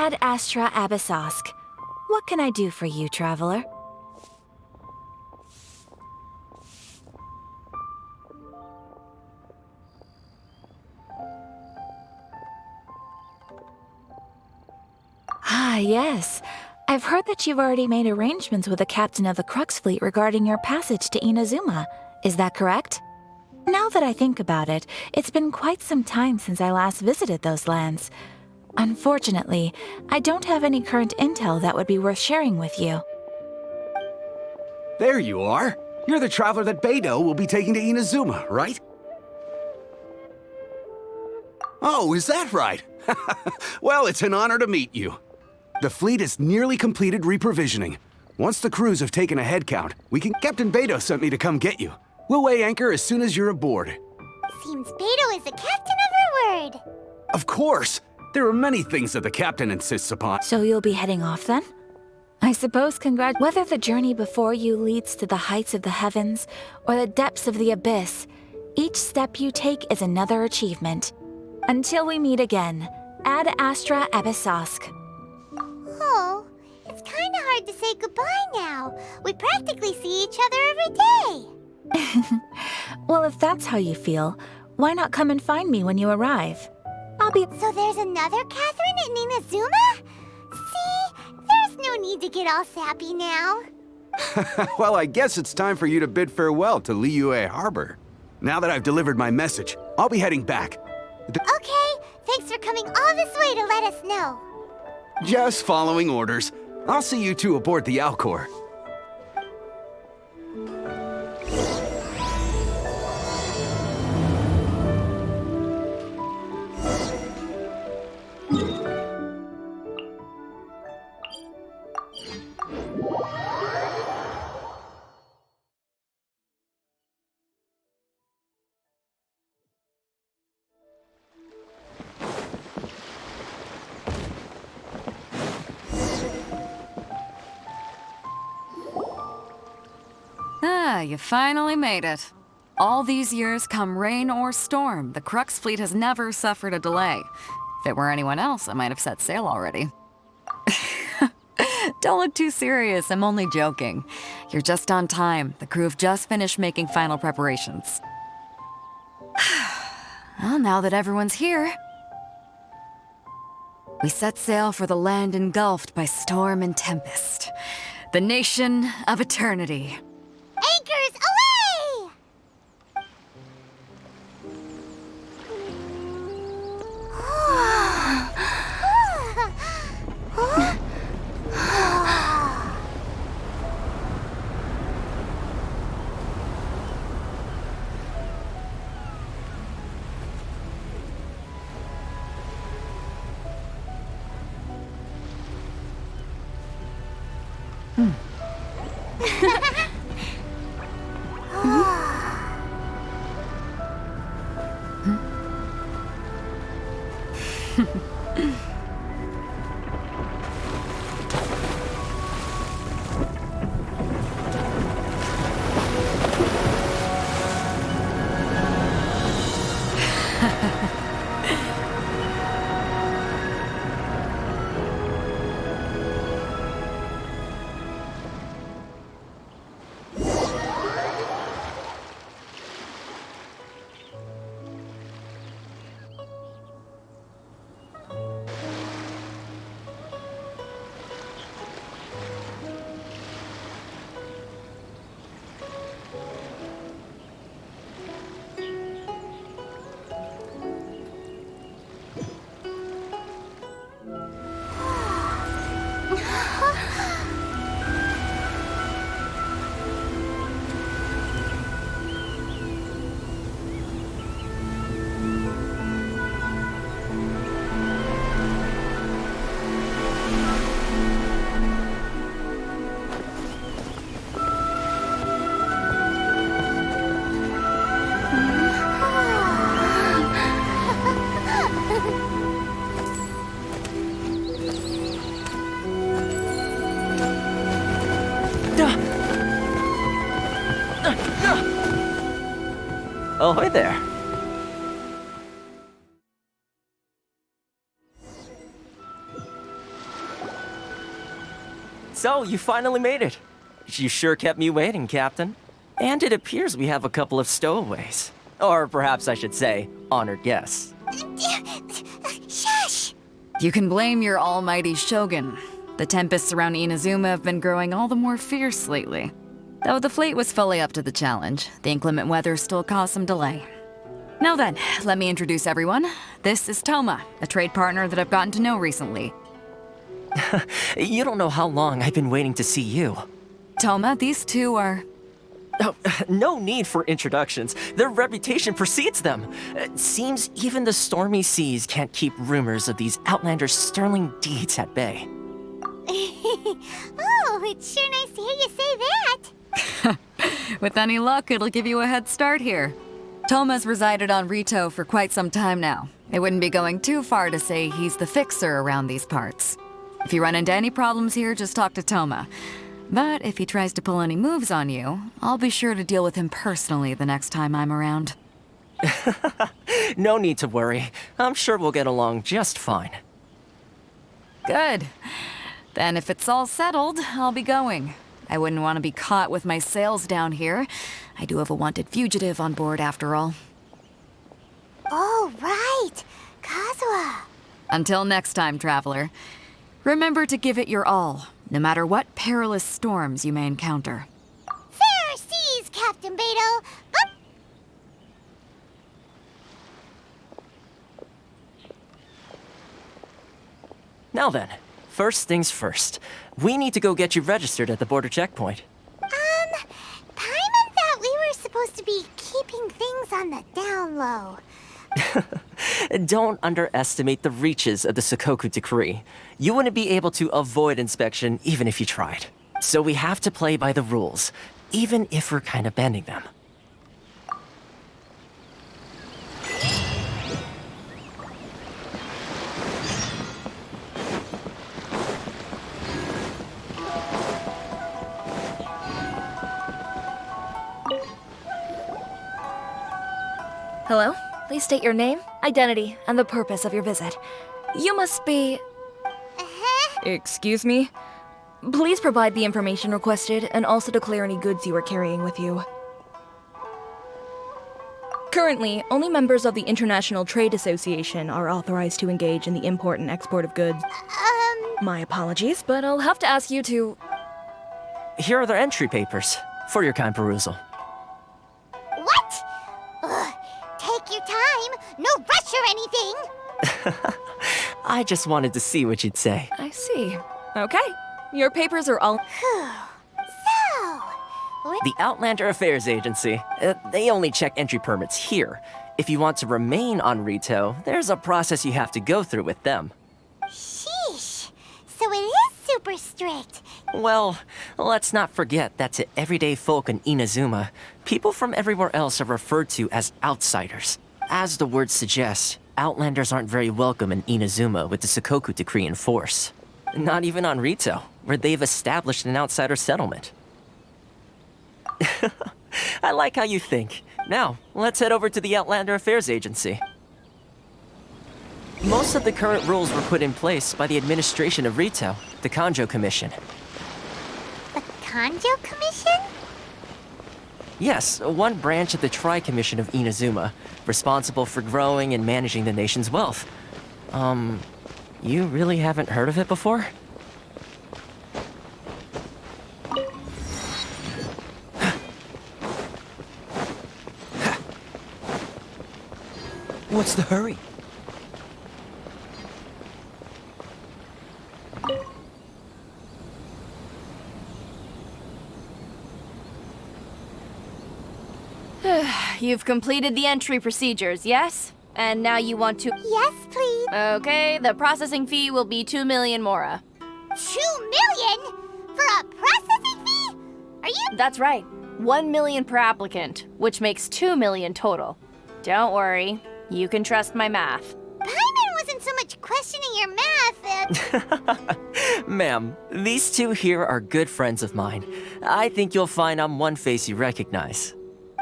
Ad Astra Abyssosk. What can I do for you, traveler? Ah, yes. I've heard that you've already made arrangements with the captain of the Crux fleet regarding your passage to Inazuma. Is that correct? Now that I think about it, it's been quite some time since I last visited those lands. Unfortunately, I don't have any current intel that would be worth sharing with you. There you are. You're the traveler that Beidou will be taking to Inazuma, right? Oh, is that right? Well, it's an honor to meet you. The fleet has nearly completed reprovisioning. Once the crews have taken a head count, Captain Beidou sent me to come get you. We'll weigh anchor as soon as you're aboard. Seems Beidou is the captain of her word. Of course! There are many things that the captain insists upon. So you'll be heading off then? I suppose whether the journey before you leads to the heights of the heavens or the depths of the abyss, each step you take is another achievement. Until we meet again, Ad Astra Abyssosk. Oh, it's kinda hard to say goodbye now. We practically see each other every day. Well, if that's how you feel, why not come and find me when you arrive? I'll be— So there's another Catherine in Inazuma? See, there's no need to get all sappy now. Well, I guess it's time for you to bid farewell to Liyue Harbor. Now that I've delivered my message, I'll be heading back. Okay, thanks for coming all this way to let us know. Just following orders. I'll see you two aboard the Alcor. Ah, you finally made it. All these years, come rain or storm, the Crux fleet has never suffered a delay. If it were anyone else, I might have set sail already. Don't look too serious, I'm only joking. You're just on time. The crew have just finished making final preparations. Well, now that everyone's here, we set sail for the land engulfed by storm and tempest. The nation of eternity. Anchors away! Ahoy there. So, you finally made it. You sure kept me waiting, Captain. And it appears we have a couple of stowaways. Or perhaps I should say, honored guests. Shush! You can blame your almighty Shogun. The tempests around Inazuma have been growing all the more fierce lately. Though the fleet was fully up to the challenge, the inclement weather still caused some delay. Now then, let me introduce everyone. This is Toma, a trade partner that I've gotten to know recently. You don't know how long I've been waiting to see you. Toma, these two are... Oh, no need for introductions. Their reputation precedes them. It seems even the stormy seas can't keep rumors of these Outlanders' sterling deeds at bay. Oh, it's sure nice to hear you say that. With any luck, it'll give you a head start here. Toma's resided on Rito for quite some time now. It wouldn't be going too far to say he's the fixer around these parts. If you run into any problems here, just talk to Toma. But if he tries to pull any moves on you, I'll be sure to deal with him personally the next time I'm around. No need to worry. I'm sure we'll get along just fine. Good. Then if it's all settled, I'll be going. I wouldn't want to be caught with my sails down here. I do have a wanted fugitive on board after all. Oh, right. Kazuha. Until next time, traveler. Remember to give it your all, no matter what perilous storms you may encounter. Fair seas, Captain Beto. Up. Now then, first things first. We need to go get you registered at the border checkpoint. Paimon thought we were supposed to be keeping things on the down low. Don't underestimate the reaches of the Sakoku Decree. You wouldn't be able to avoid inspection even if you tried. So we have to play by the rules, even if we're kind of bending them. Hello? Please state your name, identity, and the purpose of your visit. You must be... Excuse me? Please provide the information requested and also declare any goods you are carrying with you. Currently, only members of the International Trade Association are authorized to engage in the import and export of goods. My apologies, but I'll have to ask you to... Here are their entry papers, for your kind perusal. What? Ugh, take your time. No rush or anything. I just wanted to see what you'd say. I see. Okay. Your papers are all... So, we're The Outlander Affairs Agency. They only check entry permits here. If you want to remain on Rito, there's a process you have to go through with them. sheesh. So it is super strict. Well, let's not forget that to everyday folk in Inazuma, people from everywhere else are referred to as outsiders. As the word suggests, Outlanders aren't very welcome in Inazuma with the Sakoku Decree in force. Not even on Rito, where they've established an outsider settlement. I like how you think. Now, let's head over to the Outlander Affairs Agency. Most of the current rules were put in place by the administration of Rito, the Kanjo Commission. The Kanjo Commission? Yes, one branch of the Tri-Commission of Inazuma, responsible for growing and managing the nation's wealth. You really haven't heard of it before? What's the hurry? You've completed the entry procedures, yes? And now you want to... Yes, please. Okay, the processing fee will be 2 million mora. 2 million? For a processing fee? Are you... That's right. 1 million per applicant, which makes 2 million total. Don't worry, you can trust my math. Paimon wasn't so much questioning your math. Ma'am, these two here are good friends of mine. I think you'll find I'm one face you recognize.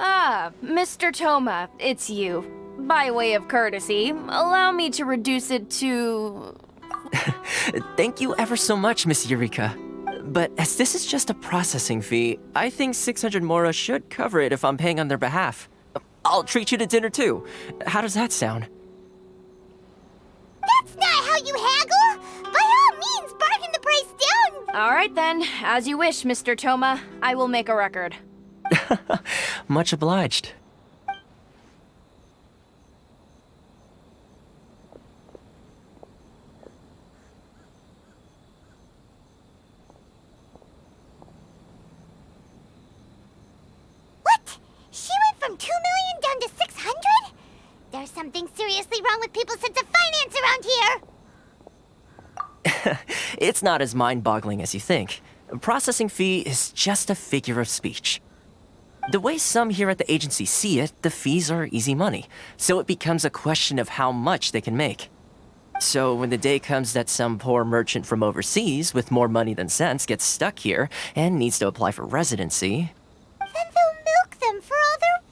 Ah, Mr. Toma, it's you. By way of courtesy, allow me to reduce it to... Thank you ever so much, Miss Eureka. But as this is just a processing fee, I think 600 Mora should cover it if I'm paying on their behalf. I'll treat you to dinner too. How does that sound? That's not how you haggle! By all means, bargain the price down! All right then, as you wish, Mr. Toma. I will make a record. Much obliged. What? She went from 2 million down to 600? There's something seriously wrong with people's sense of finance around here! It's not as mind-boggling as you think. A processing fee is just a figure of speech. The way some here at the agency see it, the fees are easy money, so it becomes a question of how much they can make. So when the day comes that some poor merchant from overseas with more money than sense gets stuck here and needs to apply for residency... Then they'll milk them for all they're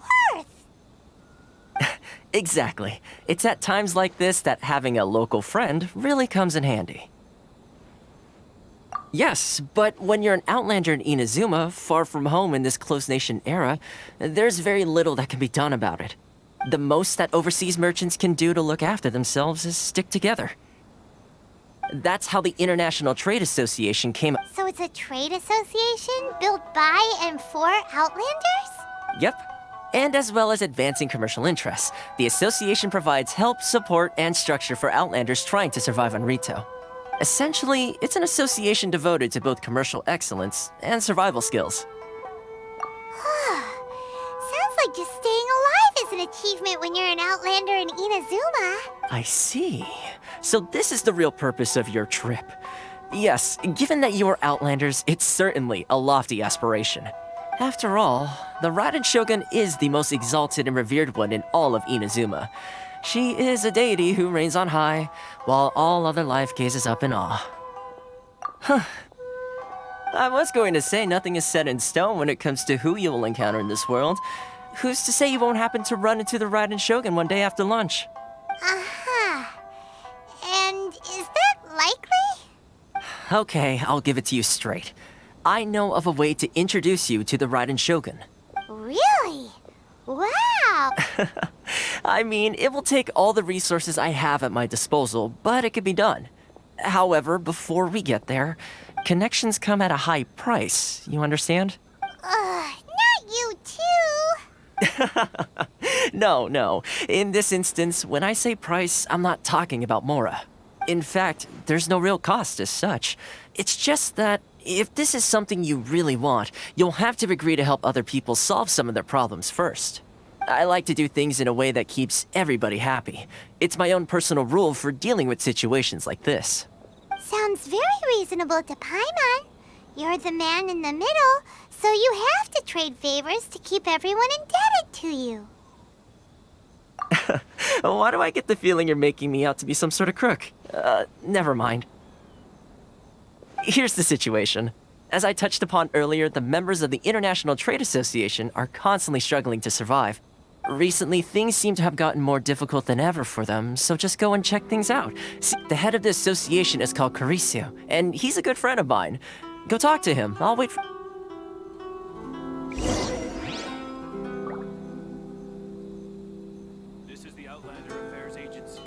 worth! Exactly. It's at times like this that having a local friend really comes in handy. Yes, but when you're an outlander in Inazuma, far from home in this closed nation era, there's very little that can be done about it. The most that overseas merchants can do to look after themselves is stick together. That's how the International Trade Association came... So it's a trade association built by and for Outlanders? Yep. And as well as advancing commercial interests, the association provides help, support, and structure for Outlanders trying to survive on Rito. Essentially, it's an association devoted to both commercial excellence and survival skills. Sounds like just staying alive is an achievement when you're an Outlander in Inazuma. I see. So this is the real purpose of your trip. Yes, given that you are Outlanders, it's certainly a lofty aspiration. After all, the Raiden Shogun is the most exalted and revered one in all of Inazuma. She is a deity who reigns on high, while all other life gazes up in awe. Huh. I was going to say nothing is set in stone when it comes to who you will encounter in this world. Who's to say you won't happen to run into the Raiden Shogun one day after lunch? Uh-huh. And is that likely? Okay, I'll give it to you straight. I know of a way to introduce you to the Raiden Shogun. Really? Wow! I mean, it will take all the resources I have at my disposal, but it can be done. However, before we get there, connections come at a high price, you understand? Not you too! No. In this instance, when I say price, I'm not talking about Mora. In fact, there's no real cost as such. It's just that if this is something you really want, you'll have to agree to help other people solve some of their problems first. I like to do things in a way that keeps everybody happy. It's my own personal rule for dealing with situations like this. Sounds very reasonable to Paimon. You're the man in the middle, so you have to trade favors to keep everyone indebted to you. Why do I get the feeling you're making me out to be some sort of crook? Never mind. Here's the situation. As I touched upon earlier, the members of the International Trade Association are constantly struggling to survive. Recently, things seem to have gotten more difficult than ever for them, so just go and check things out. See, the head of the association is called Caricio, and he's a good friend of mine. Go talk to him. I'll wait for... This is the Outlander Affairs Agency.